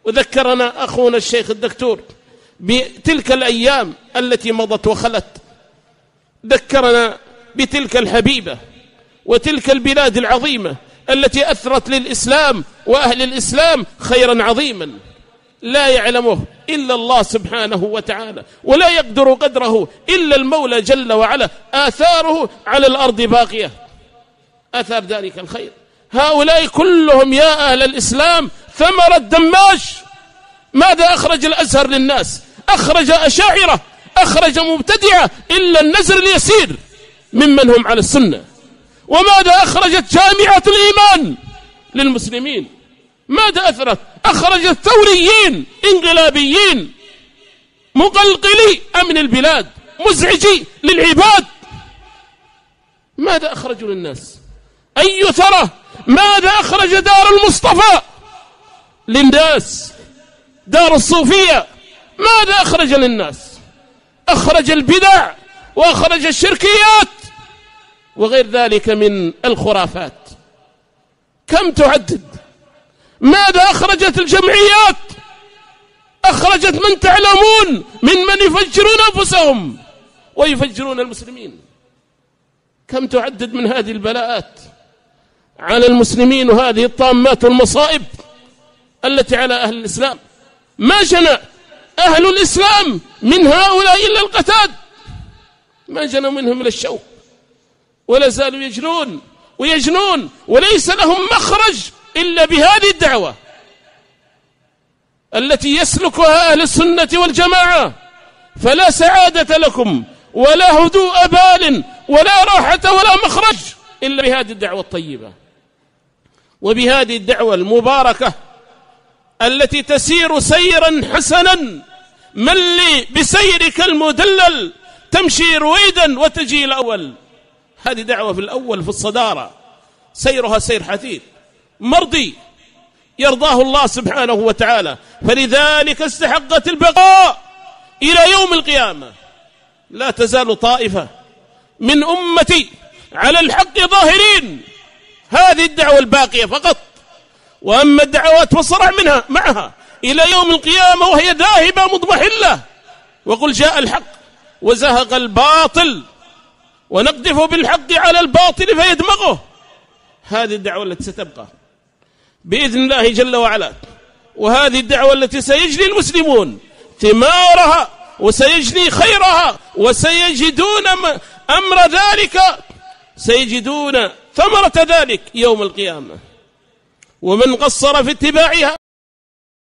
وذكرنا أخونا الشيخ الدكتور بتلك الأيام التي مضت وخلت، ذكرنا بتلك الحبيبة وتلك البلاد العظيمة التي أثرت للإسلام وأهل الإسلام خيرا عظيما لا يعلمه إلا الله سبحانه وتعالى، ولا يقدر قدره إلا المولى جل وعلا. آثاره على الأرض باقية، آثار ذلك الخير. هؤلاء كلهم يا أهل الإسلام ثمرة دماش. ماذا أخرج الأزهر للناس؟ أخرج أشاعرة، أخرج مبتدعة، إلا النزر اليسير ممن هم على السنة. وماذا أخرجت جامعة الإيمان للمسلمين؟ ماذا أثرت؟ أخرجت ثوريين انقلابيين مقلقلي أمن البلاد مزعجي للعباد. ماذا أخرجوا للناس؟ أي ثرة؟ ماذا أخرج دار المصطفى للناس؟ دار الصوفية ماذا أخرج للناس؟ أخرج البدع وأخرج الشركيات وغير ذلك من الخرافات. كم تعدد؟ ماذا أخرجت الجمعيات؟ أخرجت من تعلمون من يفجرون أنفسهم ويفجرون المسلمين. كم تعدد من هذه البلاءات على المسلمين وهذه الطامات والمصائب التي على أهل الإسلام. ما جنى أهل الإسلام من هؤلاء إلا القتاد، ما جنوا منهم إلا الشوك، ولا زالوا يجنون ويجنون، وليس لهم مخرج إلا بهذه الدعوة التي يسلكها أهل السنة والجماعة. فلا سعادة لكم ولا هدوء بال ولا راحة ولا مخرج إلا بهذه الدعوة الطيبة وبهذه الدعوة المباركة التي تسير سيرا حسنا. من لي بسيرك المدلل تمشي رويدا وتجي الأول. هذه دعوة في الأول في الصدارة، سيرها سير حثيث مرضي يرضاه الله سبحانه وتعالى، فلذلك استحقت البقاء إلى يوم القيامة. لا تزال طائفة من أمتي على الحق ظاهرين. هذه الدعوة الباقية فقط، وأما الدعوات فالصرع معها إلى يوم القيامة وهي ذاهبة مضمحلة. وقل جاء الحق وزهق الباطل ونقذف بالحق على الباطل فيدمغه. هذه الدعوة التي ستبقى بإذن الله جل وعلا، وهذه الدعوة التي سيجني المسلمون ثمارها وسيجني خيرها وسيجدون أمر ذلك، سيجدون ثمرة ذلك يوم القيامة. ومن قصر في اتباعها